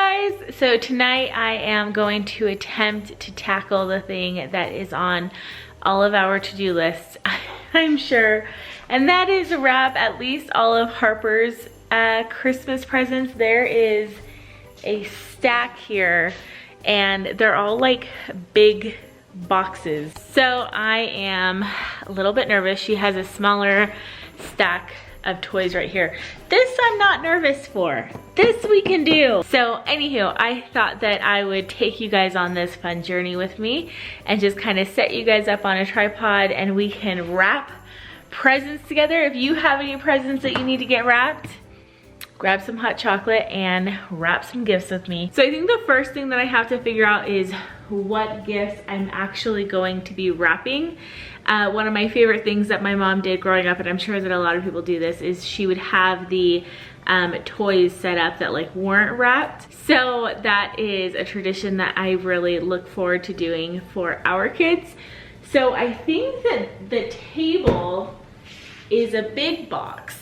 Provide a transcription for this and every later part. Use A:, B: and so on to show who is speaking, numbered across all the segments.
A: guys! So tonight I am going to attempt to tackle the thing that is on all of our to-do lists, I'm sure. And that is wrap at least all of Harper's Christmas presents. There is a stack here and they're all like big boxes. So I am a little bit nervous. She has a smaller stack of toys right here. This I'm not nervous for. This we can do. So anywho, I thought that I would take you guys on this fun journey with me and just kind of set you guys up on a tripod and we can wrap presents together. If you have any presents that you need to get wrapped, grab some hot chocolate and wrap some gifts with me. So I think the first thing that I have to figure out is what gifts I'm actually going to be wrapping. One of my favorite things that my mom did growing up, and I'm sure that a lot of people do this, is she would have the toys set up that like weren't wrapped. So that is a tradition that I really look forward to doing for our kids. So I think that the table is a big box.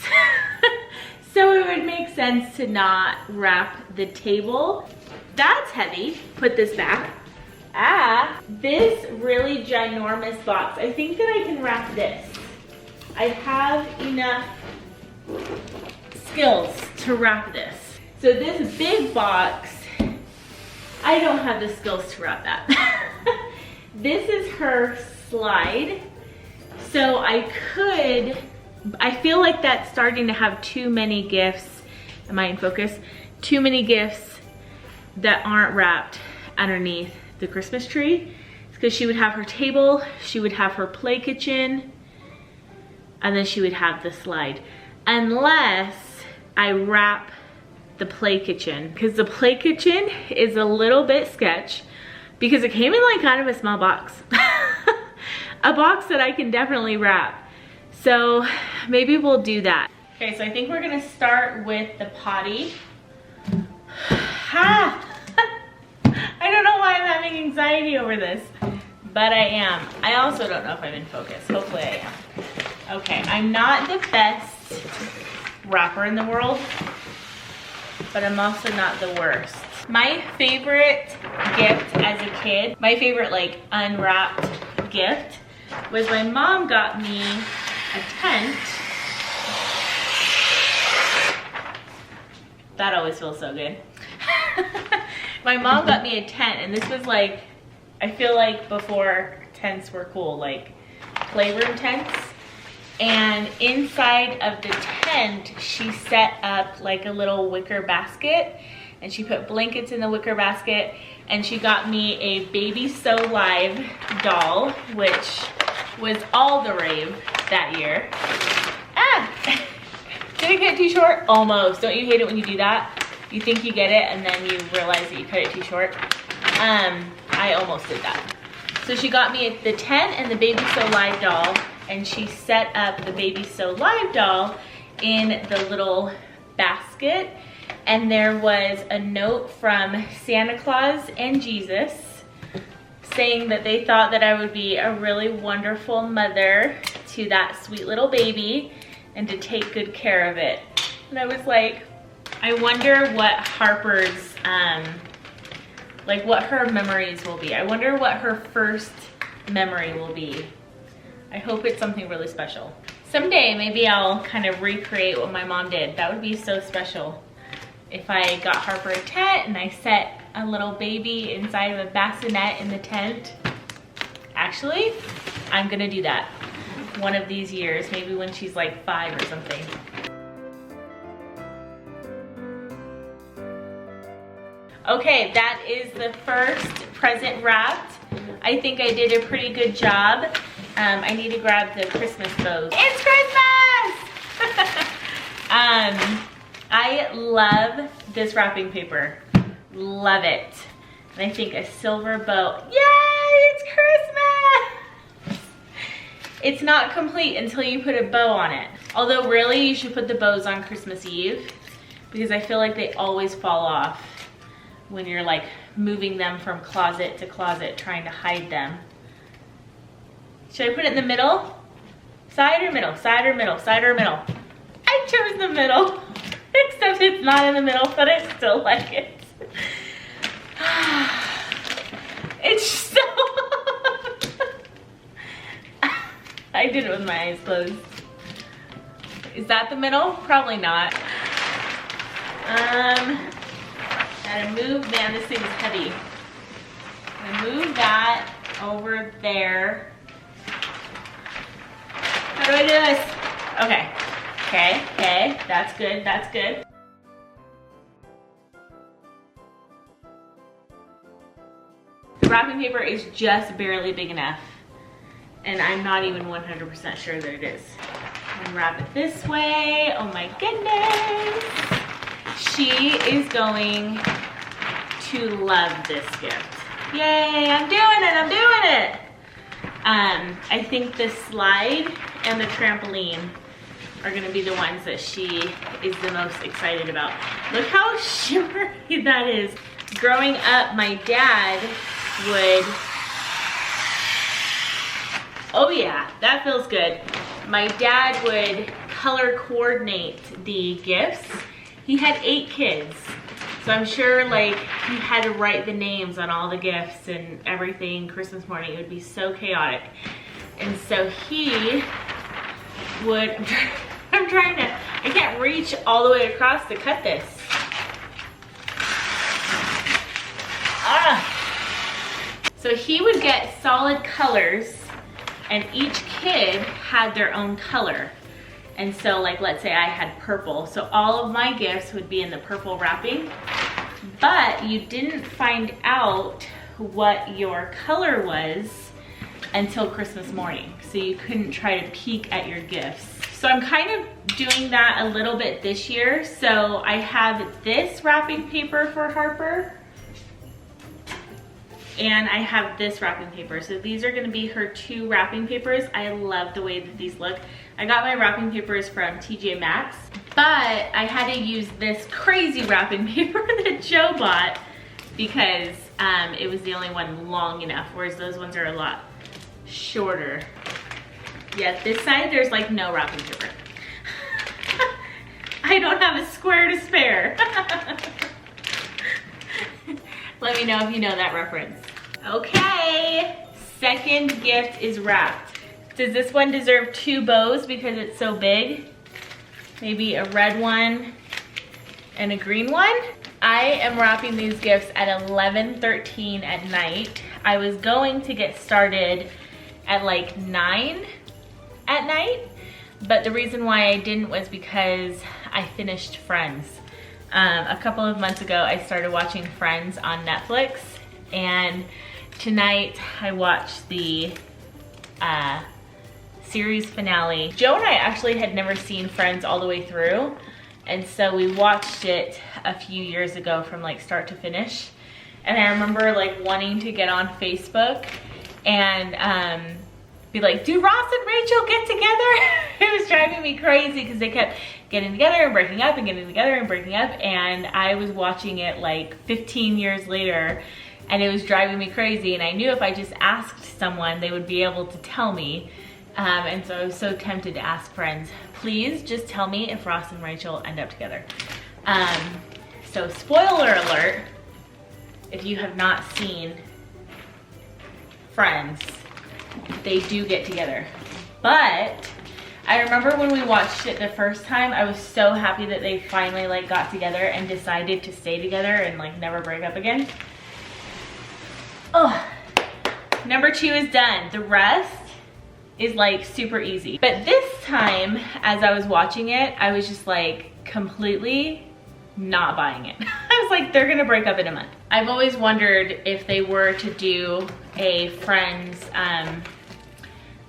A: So it would make sense to not wrap the table. That's heavy. Put this back. This really ginormous box. I think that I can wrap this. I have enough skills to wrap this. So this big box, I don't have the skills to wrap that. This is her slide. So I feel like that's starting to have too many gifts. Am I in focus? Too many gifts that aren't wrapped underneath the Christmas tree. Because she would have her table, she would have her play kitchen, and then she would have the slide. Unless I wrap the play kitchen, because the play kitchen is a little bit sketch because it came in like kind of a small box. A box that I can definitely wrap. So maybe we'll do that. Okay, so I think we're gonna start with the potty. I don't know why I'm having anxiety over this, but I am. I also don't know if I'm in focus. Hopefully I am. Okay, I'm not the best wrapper in the world, but I'm also not the worst. My favorite gift as a kid, my favorite like unwrapped gift, was my mom got me a tent. That always feels so good. My mom got me a tent, and this was like, I feel like before tents were cool, like playroom tents. And inside of the tent, she set up like a little wicker basket, and she put blankets in the wicker basket, and she got me a Baby So Live doll, which was all the rave that year. Did I cut it too short? Almost. Don't you hate it when you do that? You think you get it and then you realize that you cut it too short. I almost did that. So she got me the tent and the Baby So Live doll, and she set up the Baby So Live doll in the little basket, and there was a note from Santa Claus and Jesus saying that they thought that I would be a really wonderful mother to that sweet little baby and to take good care of it. And I was like, I wonder what Harper's, like what her memories will be. I wonder what her first memory will be. I hope it's something really special. Someday, maybe I'll kind of recreate what my mom did. That would be so special. If I got Harper a tent and I set a little baby inside of a bassinet in the tent. Actually, I'm gonna do that one of these years, maybe when she's like 5 or something. Okay, that is the first present wrapped. I think I did a pretty good job. I need to grab the Christmas bows. It's Christmas! I love this wrapping paper. Love it. And I think a silver bow. Yay, it's Christmas! It's not complete until you put a bow on it. Although really you should put the bows on Christmas Eve, because I feel like they always fall off when you're like moving them from closet to closet trying to hide them. Should I put it in the middle? Side or middle? Side or middle? Side or middle? I chose the middle. Except it's not in the middle, but I still like it. It's so... I did it with my eyes closed. Is that the middle? Probably not. Gotta move, man, this thing is heavy. Gonna move that over there. How do I do this? Okay, okay, that's good, that's good. The wrapping paper is just barely big enough, and I'm not even 100% sure that it is. Unwrap it this way. Oh my goodness. She is going to love this gift. Yay, I'm doing it, I'm doing it. I think the slide and the trampoline are gonna be the ones that she is the most excited about. Look how shimmery that is. Growing up, my dad would, oh yeah, that feels good. My dad would color coordinate the gifts. He had 8 kids, so I'm sure like he had to write the names on all the gifts and everything Christmas morning. It would be so chaotic. And so he would, I'm trying to, I can't reach all the way across to cut this. So he would get solid colors, and each kid had their own color. And so like, let's say I had purple. So all of my gifts would be in the purple wrapping, but you didn't find out what your color was until Christmas morning. So you couldn't try to peek at your gifts. So I'm kind of doing that a little bit this year. So I have this wrapping paper for Harper, and I have this wrapping paper. So these are gonna be her 2 wrapping papers. I love the way that these look. I got my wrapping papers from TJ Maxx, but I had to use this crazy wrapping paper that Joe bought because it was the only one long enough, whereas those ones are a lot shorter. Yeah, this side, there's like no wrapping paper. I don't have a square to spare. Let me know if you know that reference. Okay, second gift is wrapped. Does this one deserve 2 bows because it's so big? Maybe a red one and a green one? I am wrapping these gifts at 11:13 at night. I was going to get started at like 9 at night, but the reason why I didn't was because I finished Friends. A couple of months ago, I started watching Friends on Netflix, and tonight I watched the series finale. Joe and I actually had never seen Friends all the way through, and so we watched it a few years ago from like start to finish. And I remember like wanting to get on Facebook and be like, do Ross and Rachel get together? It was driving me crazy because they kept getting together and breaking up and getting together and breaking up, and I was watching it like 15 years later, and it was driving me crazy, and I knew if I just asked someone, they would be able to tell me. And so I was so tempted to ask friends, please just tell me if Ross and Rachel end up together. So spoiler alert, if you have not seen Friends, they do get together. But I remember when we watched it the first time, I was so happy that they finally like got together and decided to stay together and like never break up again. Oh, number 2 is done. The rest is like super easy. But this time, as I was watching it, I was just like completely not buying it. I was like, they're gonna break up in a month. I've always wondered if they were to do a Friends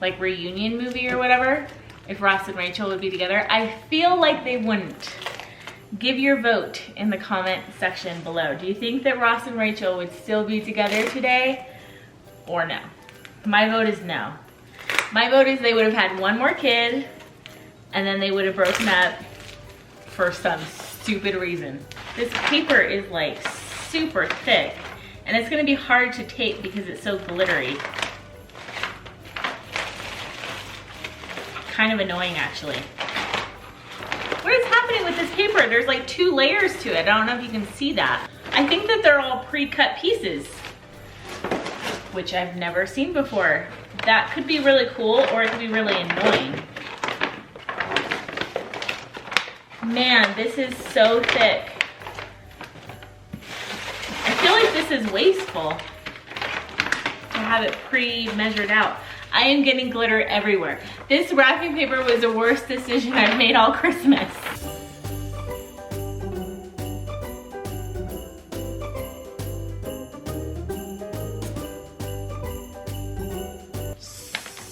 A: like reunion movie or whatever, if Ross and Rachel would be together. I feel like they wouldn't. Give your vote in the comment section below. Do you think that Ross and Rachel would still be together today or no? My vote is no. My vote is they would have had one more kid and then they would have broken up for some stupid reason. This paper is like super thick and it's gonna be hard to tape because it's so glittery. Kind of annoying actually. What is happening with this paper? There's like 2 layers to it. I don't know if you can see that. I think that they're all pre-cut pieces, which I've never seen before. That could be really cool, or it could be really annoying. Man, this is so thick. I feel like this is wasteful to have it pre-measured out. I am getting glitter everywhere. This wrapping paper was the worst decision I've made all Christmas.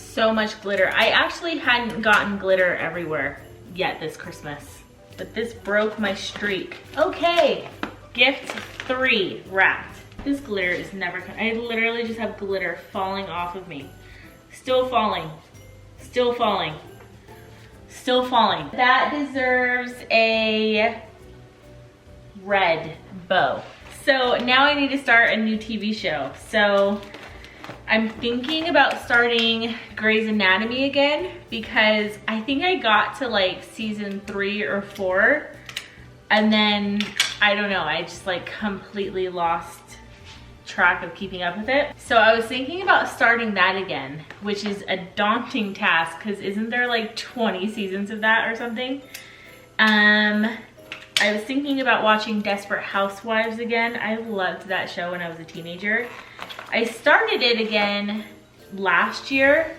A: So much glitter. I actually hadn't gotten glitter everywhere yet this Christmas, but this broke my streak. Okay, gift 3 wrapped. This glitter is never, I literally just have glitter falling off of me. Still falling, still falling, still falling. That deserves a red bow. So now I need to start a new TV show. So I'm thinking about starting Grey's Anatomy again, because I think I got to like season 3 or 4, and then I don't know, I just like completely lost track of keeping up with it. So I was thinking about starting that again, which is a daunting task because isn't there like 20 seasons of that or something? I was thinking about watching Desperate Housewives again. I loved that show when I was a teenager. I started it again last year,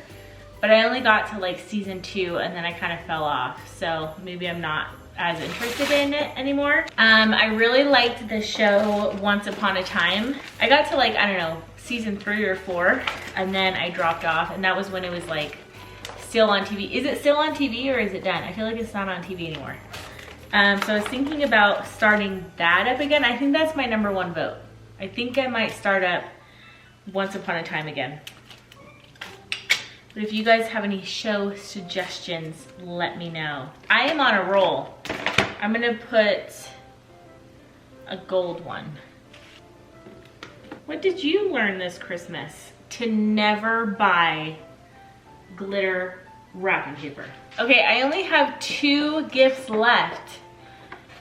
A: but I only got to like season 2 and then I kind of fell off. So maybe I'm not as interested in it anymore. I really liked the show Once Upon a Time. I got to like, I don't know, season 3 or 4, and then I dropped off, and that was when it was like still on TV. Is it still on TV or is it done? I feel like it's not on TV anymore. So I was thinking about starting that up again. I think that's my #1 vote. I think I might start up Once Upon a Time again. But if you guys have any show suggestions, let me know. I am on a roll. I'm gonna put a gold one. What did you learn this Christmas? To never buy glitter wrapping paper. Okay, I only have 2 gifts left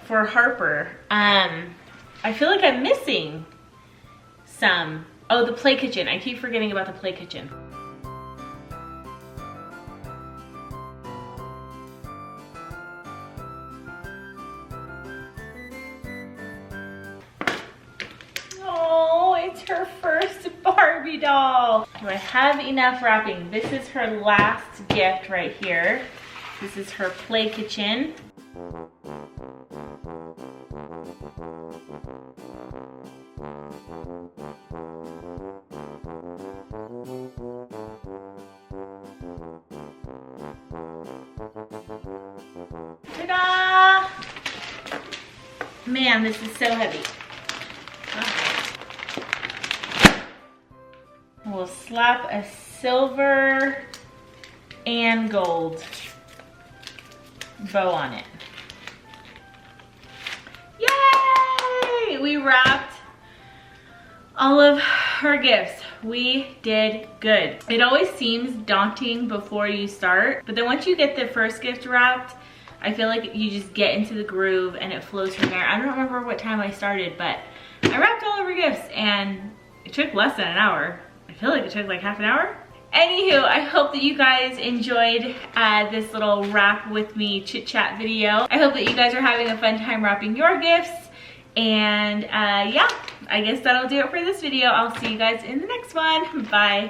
A: for Harper. I feel like I'm missing some. Oh, the play kitchen. I keep forgetting about the play kitchen. Oh, it's her first Barbie doll. Do I have enough wrapping? This is her last gift right here. This is her play kitchen. Ta-da! Man, this is so heavy. We'll slap a silver and gold bow on it. Yay! We wrapped all of her gifts. We did good. It always seems daunting before you start, but then once you get the first gift wrapped, I feel like you just get into the groove and it flows from there. I don't remember what time I started, but I wrapped all of her gifts and it took less than an hour. I feel like it took like half an hour. Anywho, I hope that you guys enjoyed this little wrap with me chit chat video. I hope that you guys are having a fun time wrapping your gifts. And yeah, I guess that'll do it for this video. I'll see you guys in the next one. Bye.